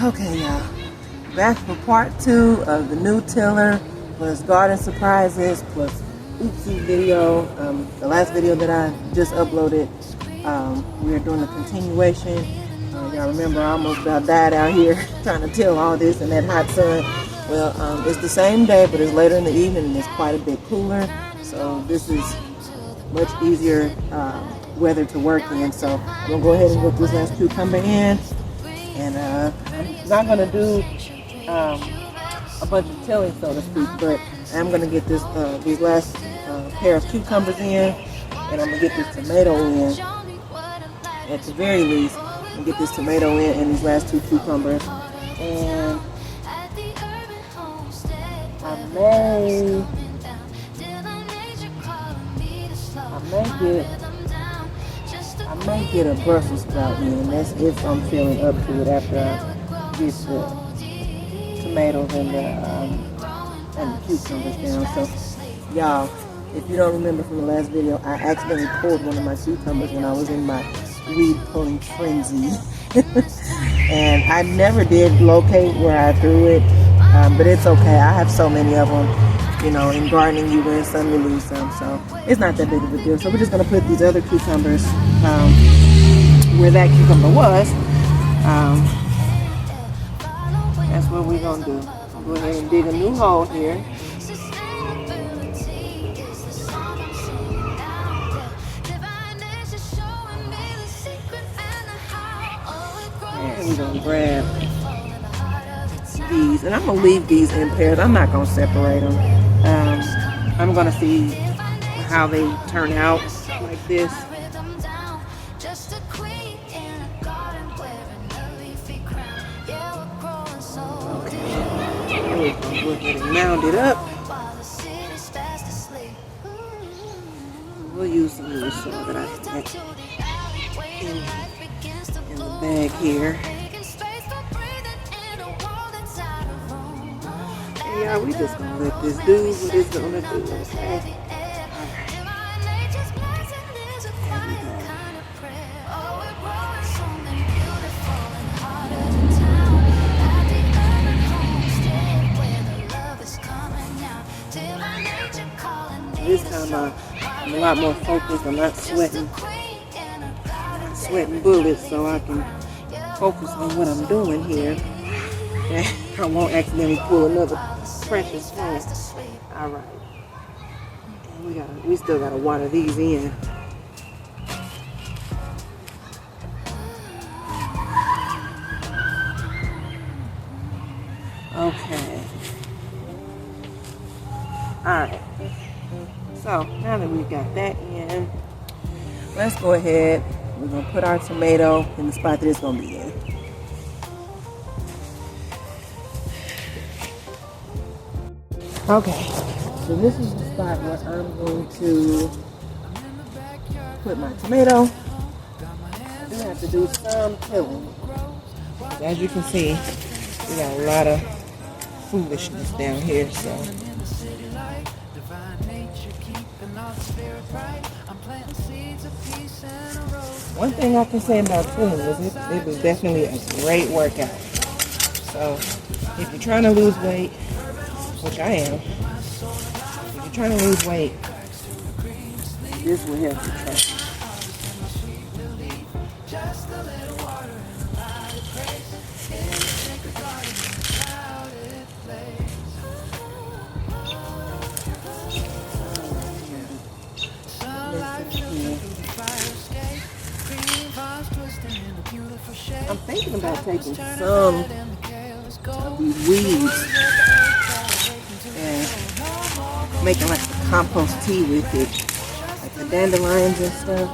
Okay, y'all. Back for part 2 of the new tiller plus garden surprises plus oopsie video. The last video that I just uploaded, we are doing a continuation. Y'all remember I almost about died out here trying to till all this in that hot sun. Well, it's the same day, but it's later in the evening and it's quite a bit cooler. So this is much easier weather to work in. So I'm gonna go ahead and put this last cucumber in. And I'm not going to do a bunch of tilling, so to speak, but I'm going to get this these last pair of cucumbers in, and I'm going to get this tomato in. At the very least, I'm going to get this tomato in and these last 2 cucumbers. And I may get a Brussels sprout in. That's if I'm feeling up to it after I get the tomatoes and the cucumbers down. So, y'all, if you don't remember from the last video, I accidentally pulled one of my cucumbers when I was in my weed pulling frenzy. And I never did locate where I threw it, but it's okay. I have so many of them. You know, in gardening, you win some, you lose some, so it's not that big of a deal. So we're just going to put these other cucumbers where that cucumber was. That's what we're going to do. I'll go ahead and dig a new hole here. And we're going to grab these, and I'm going to leave these in pairs. I'm not going to separate them. I'm going to see how they turn out like this. Okay, we're going to go ahead and mound it up. We'll use some of the soil that I had in the bag here. Yeah, we just gonna let this do what it's gonna do, okay? This time I'm a lot more focused. I'm not sweating bullets, so I can focus on what I'm doing here. I won't accidentally pull another precious plant. All right, and we still gotta water these in. Okay. All right. So now that we've got that in, let's go ahead. We're gonna put our tomato in the spot that it's gonna be in. Okay, so this is the spot where I'm going to put my tomato. I do have to do some tilling. As you can see, we got a lot of foolishness down here, so. One thing I can say about tilling is it was definitely a great workout. So if you're trying to lose weight, which I am, if you're trying to lose weight, this will help you try. I'm thinking about taking some of these weeds and making like a compost tea with it, like the dandelions and stuff.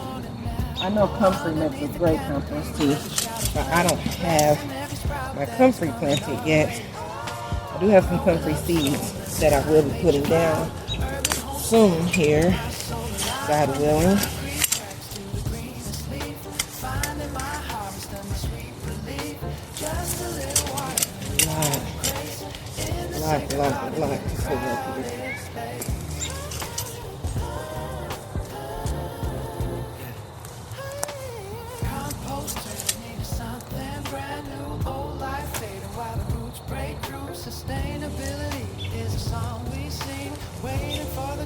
I know comfrey makes a great compost tea, but I don't have my comfrey planted yet. I do have some comfrey seeds that I will be putting down soon here, God willing. Lot to fill up here.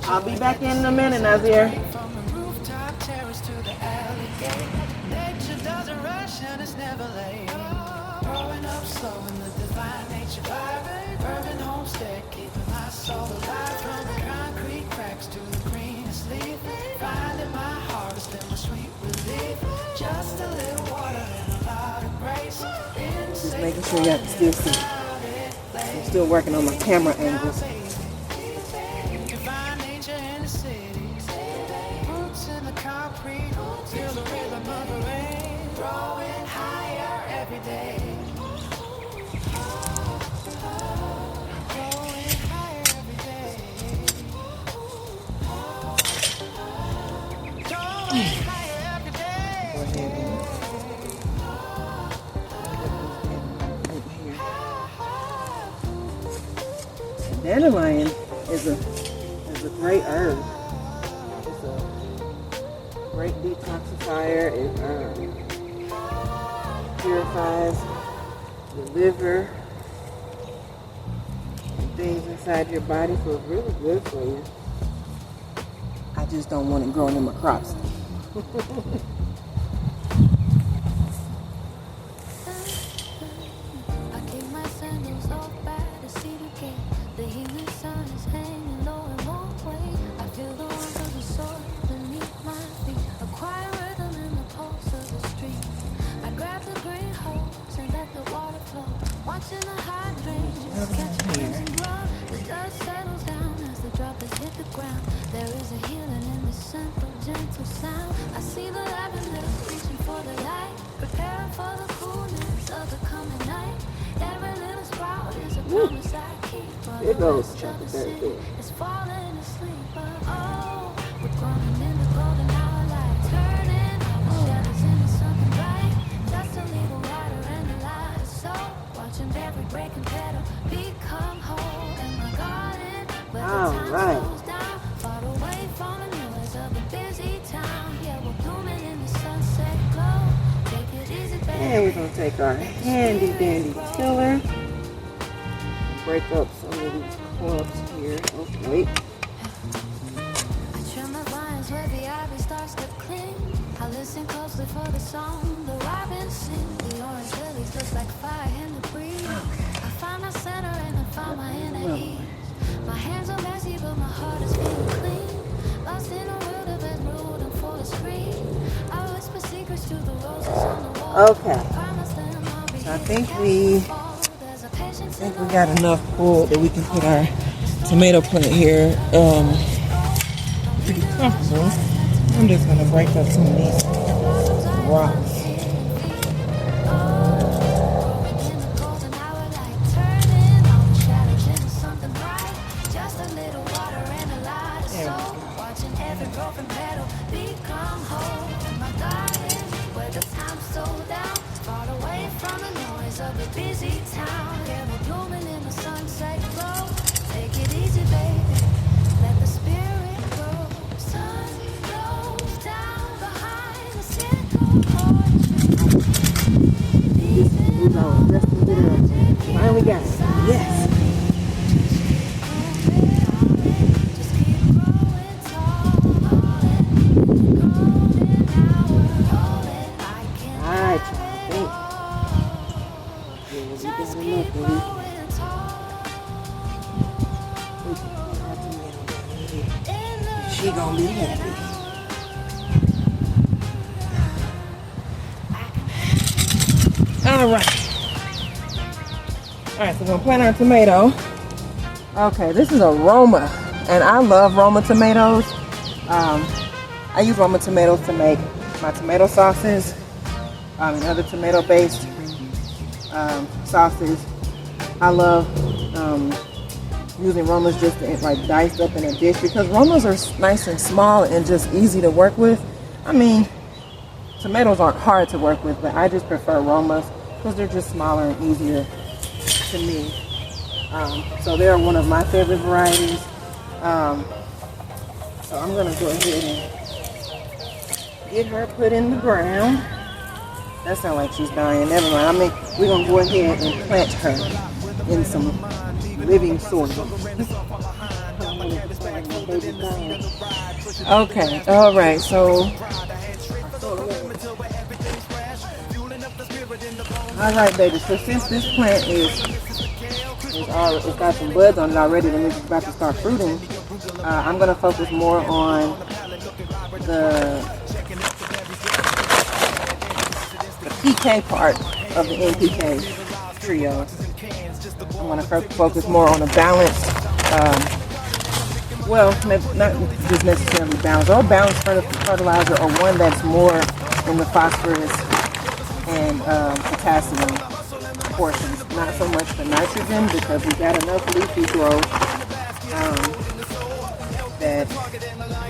I'll be back in a minute, Nazir. From the rooftop terrace to the alley gate. Nature doesn't rush and it's never late. Growing up slow in the Divine Nature Urban Homestead, keeping my soul alive from the concrete cracks to the greenest leaf. Finding my harvest and my sweet relief. Just a little water and a lot of grace. Just making sure y'all can still see. I'm still working on my camera angles. Divine nature in the city. Roots in the concrete. Feel the rhythm of the rain. Growing higher every day. Growing higher every day. Growing higher every day. Go ahead and dandelion is a great herb. It's a great detoxifier. It purifies the liver and things inside your body, so it's really good for you. I just don't want it growing in my crops. I keep my sandals off by the city gate. The evening sun is hanging low and won't wait. I feel the warmth of the soil beneath my feet. A quiet rhythm in the pulse of the street. I grab the green hose and let the water flow. Watching the hydrangeas catch flames and glow. The dust settles down as the droplets hit the ground. There is a healing in the simple, gentle sound. I see the lavender reaching for the light, preparing for the coolness of the coming night. Every little sprout is a promise I keep. But It the goes rest of chapter the city 13. is falling asleep. But oh, we're growing in the golden hour light, turning all the shadows into something bright. Just a little water and a lot of soul. Watching every breaking petal become whole. In my garden, where the time slows down, far away from the noise of the busy town. Yeah, we're blooming in the sunset glow. Take it easy, baby. And we're going to take our handy dandy tiller, break up some of these clumps here. Oh, wait. I trim the vines where the ivy starts to cling. I listen closely for the song the robins sing. The orange lilies look like fire in the breeze. I find my center and I find my inner ease. My hands are messy but my heart is feeling clean. Lost in a world of emerald and forest green. I whisper secrets to the roses on the wall. Okay. So I think we got enough wood that we can put our tomato plant here pretty comfortable. I'm just going to break up some of these rocks. Busy town, yeah, we're blooming in the sunset glow. Take it easy, baby. Let the spirit grow. Sun goes down behind the sickle Finally got it. Yes. Just keep growing tall. Alright, y'all. She gonna be happy. Alright, so we're gonna plant our tomato. Okay, this is a Roma, and I love Roma tomatoes. I use Roma tomatoes to make my tomato sauces and other tomato-based sauces. I love using Romas just to, like, diced up in a dish, because Romas are nice and small and just easy to work with. I mean, tomatoes aren't hard to work with, but I just prefer Romas because they're just smaller and easier to me. So they're one of my favorite varieties. So I'm gonna go ahead and get her put in the ground. That sounds like she's dying. Never mind. I mean, we're gonna go ahead and plant her in some living soil. baby fine. Okay, all right, so. All right, baby, so since this plant it's got some buds on it already and it's about to start fruiting, I'm going to focus more on the PK part of the NPK trio. I'm going to focus more on a balanced, well, maybe not just necessarily balanced, or balanced fertilizer, or one that's more in the phosphorus and potassium portions, not so much the nitrogen, because we got enough leafy growth that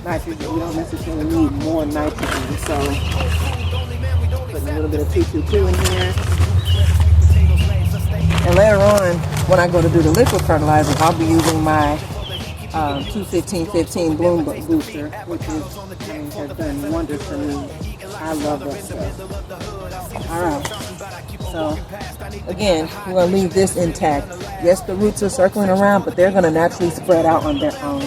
nitrogen, we don't necessarily need more nitrogen. So putting a little bit of P2Q in here. And later on, when I go to do the liquid fertilizer, I'll be using my 215-15 bloom booster, which has done wonders for me. I love that stuff. All right. So again, we're gonna leave this intact. Yes, the roots are circling around, but they're gonna naturally spread out on their own.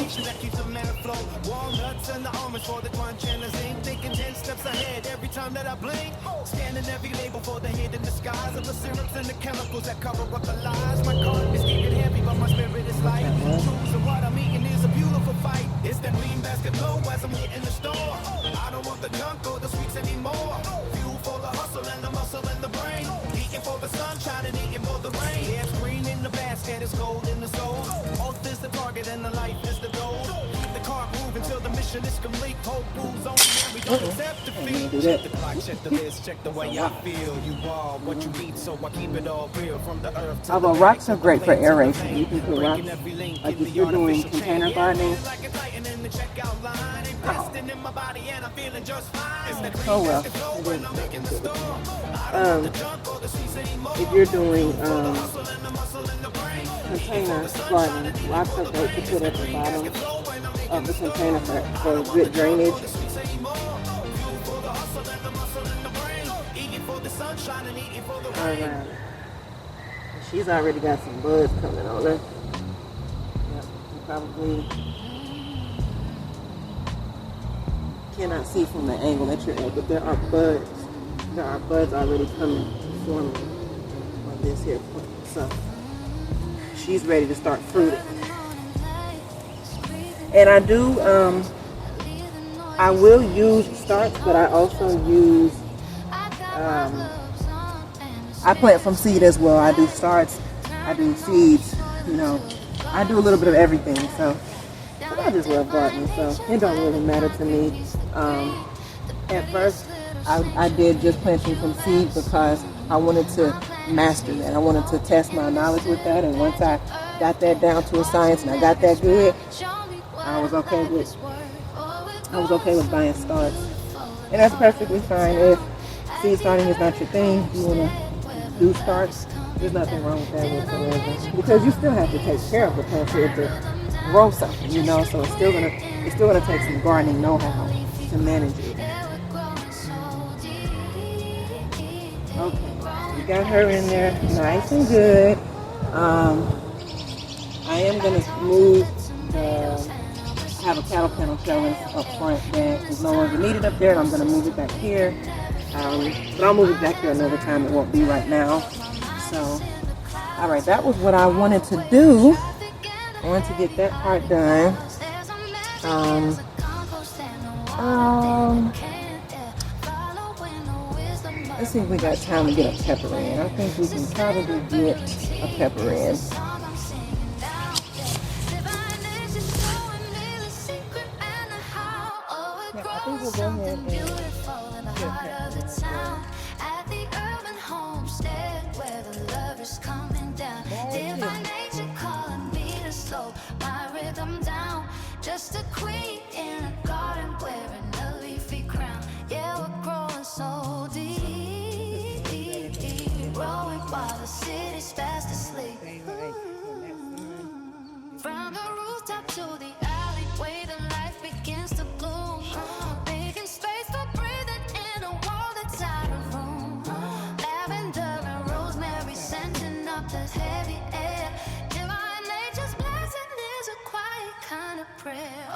Scanning every label for the hidden disguise of the syrups and the chemicals that cover up the lies. My car is getting heavy, but my spirit is light. Choosing what I'm eating is a beautiful fight. It's that lean basket low as I'm hitting the store. I don't want the junk or the sweets anymore. Fuel for the hustle and the muscle and the brain. Eating for the sunshine and eating for the rain. Yeah, it's green in the basket, it's gold in the soul. Oath is the target and the life is the goal. Keep the car moving till the mission is complete. Hope moves on and we don't accept defeat. Check the clock, check the list, check the way I feel. You are what you eat, so I keep it all real from the earth to although rocks are great for aeration. You can put rocks, like if you're doing container gardening. Oh well. If you're doing container gardening, rocks are great to put at the bottom of the container for good drainage. Alright. She's already got some buds coming on her. Yep, you probably cannot see from the angle that you're at, but there are buds. There are buds already coming, forming on this here plant. So she's ready to start fruiting. And I do, I will use starts, but I also use, I plant from seed as well. I do starts, I do seeds, you know, I do a little bit of everything. So, but I just love gardening, so it don't really matter to me. At first, I did just planting from seed because I wanted to master that. I wanted to test my knowledge with that, and once I got that down to a science and I got that good, I was okay with buying starts. And that's perfectly fine. If seed starting is not your thing, you want to do starts, there's nothing wrong with that whatsoever. Because you still have to take care of the plant for it to grow something, you know, so it's still gonna take some gardening know-how to manage it. Okay, we got her in there nice and good. I am gonna move have a cattle panel trellis up front that is no longer needed up there, and I'm going to move it back here. But I'll move it back here another time. It won't be right now. So, all right, that was what I wanted to do. I wanted to get that part done. Let's see if we got time to get a pepper in. I think we can probably get a pepper in. I think we'll go ahead and get at the urban homestead where the lovers coming down. Divine nature calling me to slow my rhythm down. Just a queen in a garden wearing a leafy crown. Yeah, we're growing so deep, growing while the city's fast asleep. From the rooftop to the alleyway, the life begins to gloom. Making space for breathing in a world that's out of room. Lavender and rosemary scenting up that heavy air. Divine nature's blessing is a quiet kind of prayer.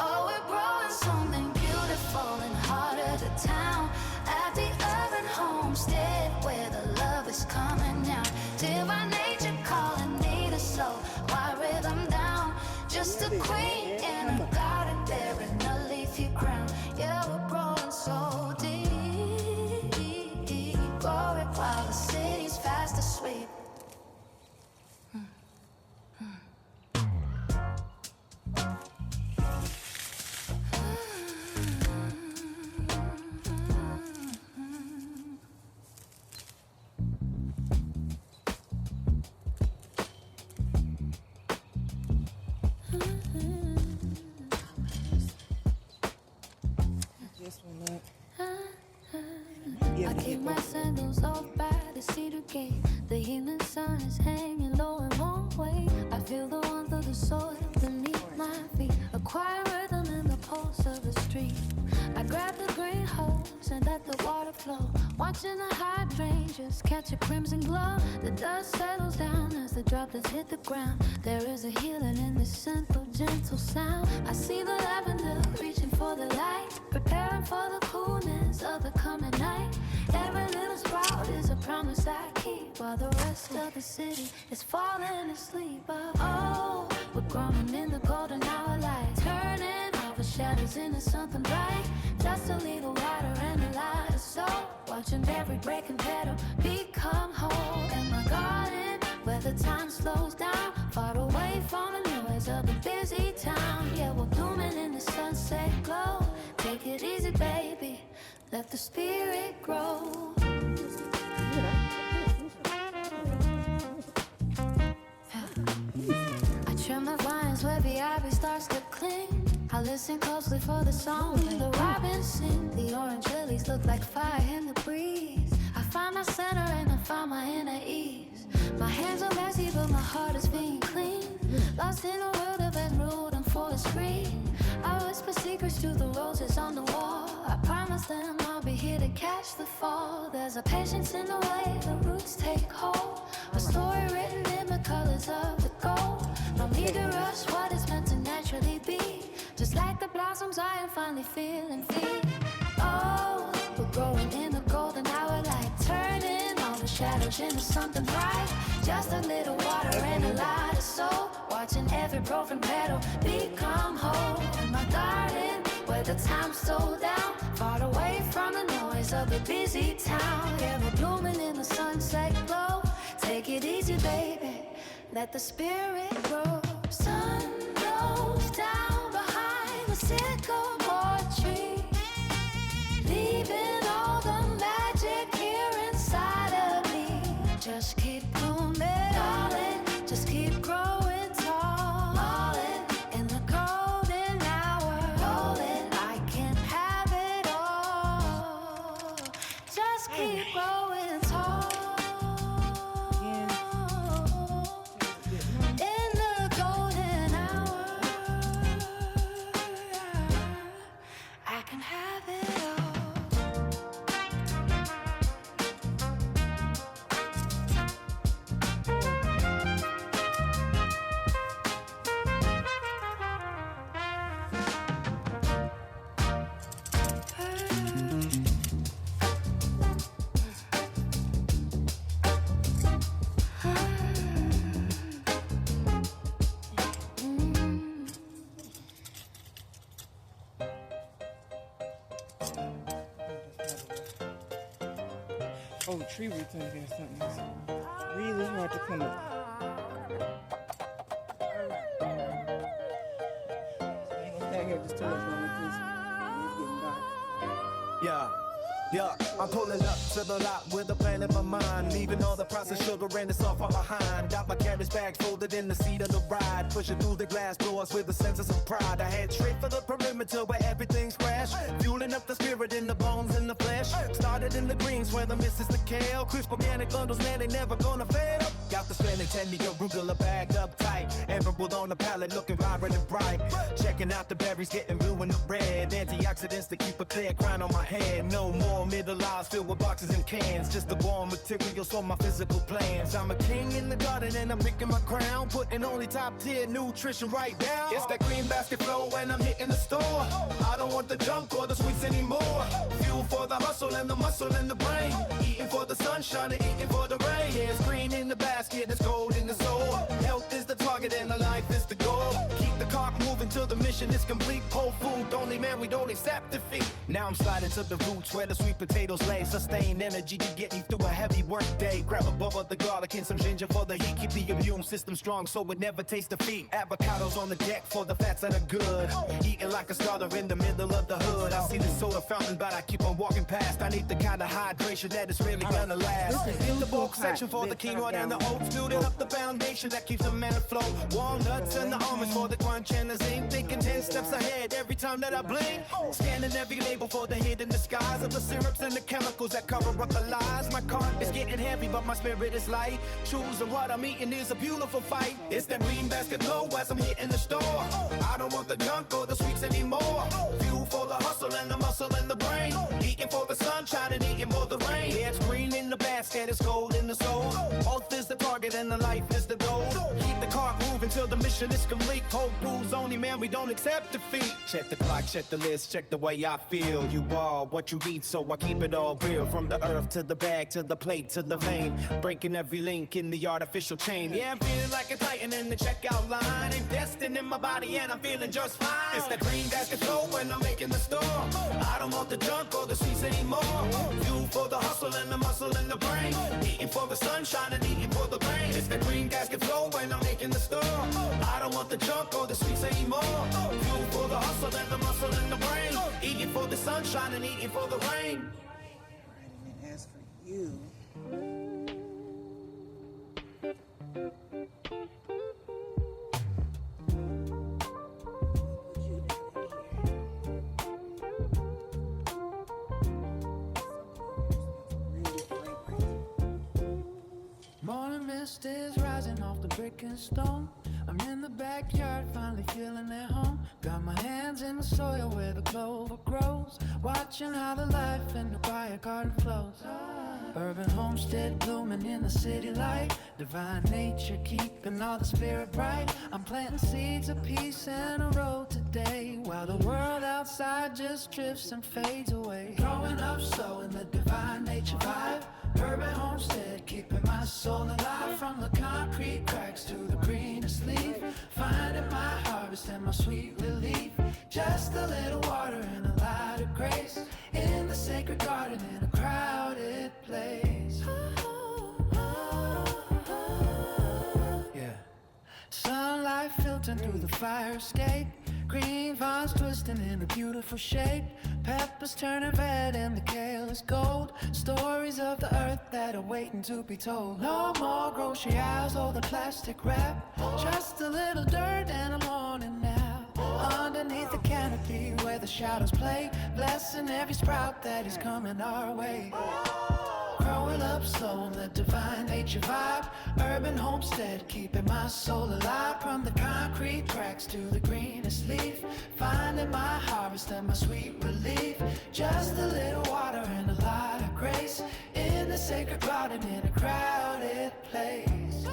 just a queen in a garden there in a leafy crown. Yeah, we're growing so deep, growing while the city's fast asleep. This one up. I keep my sandals off by the cedar gate. The evening sun is hanging low and won't wait. I feel the warmth of the soil beneath my feet. A quiet rhythm in the pulse of the street. I grab the green hose and let the water flow. Watching the hydrangeas catch a crimson glow. The dust settles down as the droplets hit the ground. There is a healing in this simple, gentle sound. I see the lavender reaching for the light, preparing for the coolness of the coming night. Every little sprout is a promise I keep, while the rest of the city is falling asleep. Oh, we're growing in the golden hour light, turning all the shadows into something bright. Just a little water and a light of soul, watching every breaking petal become whole. In my garden, where the time slows down, far away from the noise of a busy town. Yeah, we're blooming in the sunset glow. Take it easy, baby, let the spirit grow. I trim my vines where the ivy starts to cling. I listen closely for the song when the robins sing. The orange lilies look like fire in the breeze. I find my center and I find my inner ease. My hands are messy but my heart is being clean. Lost in a world of emerald and forest green. I whisper secrets to the roses on the wall. I promise them I'll be here to catch the fall. There's a patience in the way the roots take hold. A story written in the colors of the gold. No need to rush what is meant to naturally be. Just like the blossoms I am finally feeling free. Oh, we're growing in the golden hour light, turning all the shadows into something bright. Just a little water and a light of soul, watching every broken petal become whole. In my garden, where the time slowed down, far away from the noise of a busy town. Yeah, we're blooming in the sunset glow. Take it easy, baby, let the spirit grow. Sun goes down behind the sycamore tree, leaving all the magic here inside of me. Just keep blooming, darling, just keep growing tall. Falling in the golden hour, rolling, I can have it all. Just keep growing tall. In the golden hour, I can have it all. Oh, tree roots under there, something else. Really hard to come up. So I ain't gonna stand here just too much longer because it's getting dark. Yeah, I'm pulling up to the lot with a plan in my mind, leaving all the processed sugar and the salt far behind. Got my carriage bag folded in the seat of the ride, pushing through the glass doors with a sense of some pride. I head straight for the perimeter where everything's fresh, fueling up the spirit in the bones and the flesh. Started in the greens where the mist is the kale, crisp organic bundles, man, they never gonna fail. Got the stranded 10 arugula bagged up tight, emerald on the palette looking vibrant and bright. Checking out the berries, getting blue and the red, antioxidants to keep a clear crown on my head. No more middle aisles filled with boxes and cans, just the raw materials for my physical plans. I'm a king in the garden and I'm picking my crown, putting only top tier nutrition right down. It's that green basket flow when I'm hitting the store. I don't want the junk or the sweets anymore. Fuel for the hustle and the muscle and the brain, eating for the sunshine and eating for the rain. Yeah, it's green in the basket, it's gold in the soul. Health is the target and the life is the goal. Keep the car accept defeat. Now I'm sliding to the roots where the sweet potatoes lay. Sustain energy to get me through a heavy work day. Grab a bowl of the garlic and some ginger for the heat. Keep the immune system strong so it never tastes defeat. Avocados on the deck for the fats that are good. Eating like a starter in the middle of the hood. I see the soda fountain, but I keep on walking past. I need the kind of hydration that is really gonna last. In the bulk section for the quinoa and the oats. Building up the foundation that keeps the man afloat. Walnuts and the almonds for the crunch and the zinc. Thinking 10 steps ahead every time that I blink. Scanning every label for the hidden disguise of the syrups and the chemicals that cover up the lies. My cart is getting heavy, but my spirit is light. Choosing what I'm eating is a beautiful fight. It's that green basket low as I'm hitting the store. I don't want the junk or the sweets anymore. Fuel for the hustle and the muscle and the brain. Eating for the sunshine and eating for the rain. Yeah, it's green in the basket, it's gold in the soul. Both is the target and the life is the goal. Keep the cart moving till the mission is complete. Cold brews only, man, we don't accept defeat. Check the clock, check the list, check the way I feel. You are what you eat, so I keep it all real. From the earth to the bag, to the plate, to the vein. Breaking every link in the artificial chain. Yeah, I'm feeling like a titan in the checkout line. I'm destined in my body and I'm feeling just fine. It's that green basket flow when I'm making the store. I don't want the junk or the sweets anymore. Fuel for the hustle and the muscle and the brain. Eating for the sunshine and eating for the rain. It's the green basket flow when I'm making the store. I don't want the junk or the sweets anymore. Fuel for the hustle and the muscle and the brain. Eating for the sunshine and eating for the rain. Right, and then as for you, Morning mist is rising off the brick and stone. I'm in the backyard, finally feeling at home. Got my hands in the soil where the clover grows. Watching how the life in the quiet garden flows. Urban homestead blooming in the city light. Divine nature keeping all the spirit bright. I'm planting seeds of peace and a road today, while the world outside just drifts and fades away. Growing up slow in the divine nature vibe. Urban homestead keeping my soul alive. From the concrete cracks to the greenest leaf. Finding my harvest and my sweet relief. Just a little water and a lot of grace. In the sacred garden in a crowded place. Yeah. Sunlight filtering through the fire escape. Green vines twisting in a beautiful shape. Peppers turning red and the kale is gold. Stories of the earth that are waiting to be told. No more grocery aisles or the plastic wrap. Just a little dirt and a morning nap. Underneath the canopy where the shadows play. Blessing every sprout that is coming our way. Growing up slow in the divine nature vibe. Urban homestead keeping my soul alive. From the concrete cracks to the greenest leaf. Finding my harvest and my sweet relief. Just a little water and a lot of grace. In the sacred garden in a crowded place.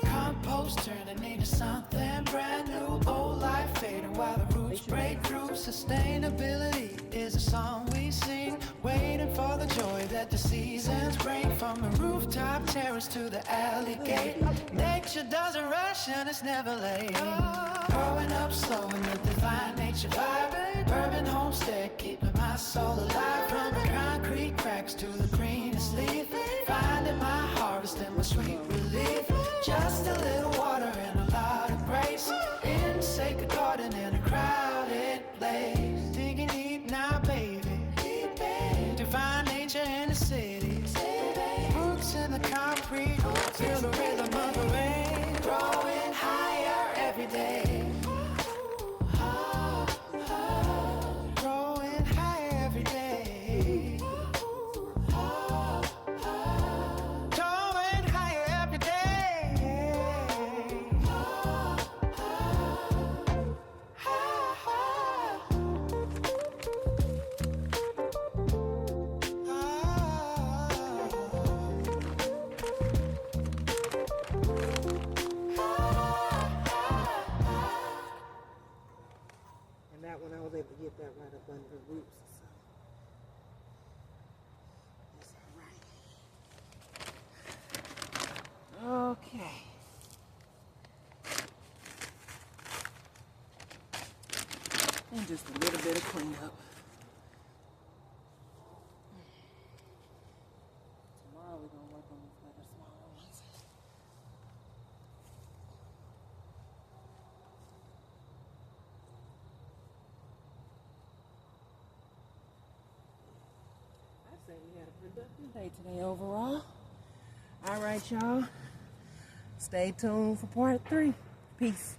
Compost turning into something brand new. Old life fading while the roots break through. Sustainability is a song we sing, waiting for the joy that the seasons bring. From the rooftop terrace to the alley gate, nature doesn't rush and it's never late. Growing up slow in the divine nature vibe. Urban homestead keeping my soul alive. From the concrete cracks to the greenest leaf. Finding my harvest and my sweet relief. Just a little water and a lot of grace. In the sacred garden in a crowded place. Digging deep now, baby. Divine nature in the city. Roots in the concrete. Feel the rhythm of the rain. Growing higher every day. Growing higher every day. Growing higher every day. and that one I was able to get that right up under the roots. So it's all right. Okay. just a little bit of cleanup. Tomorrow we're gonna work on these other smaller ones. I say we had a productive day today overall. All right, y'all. Stay tuned for part 3. Peace.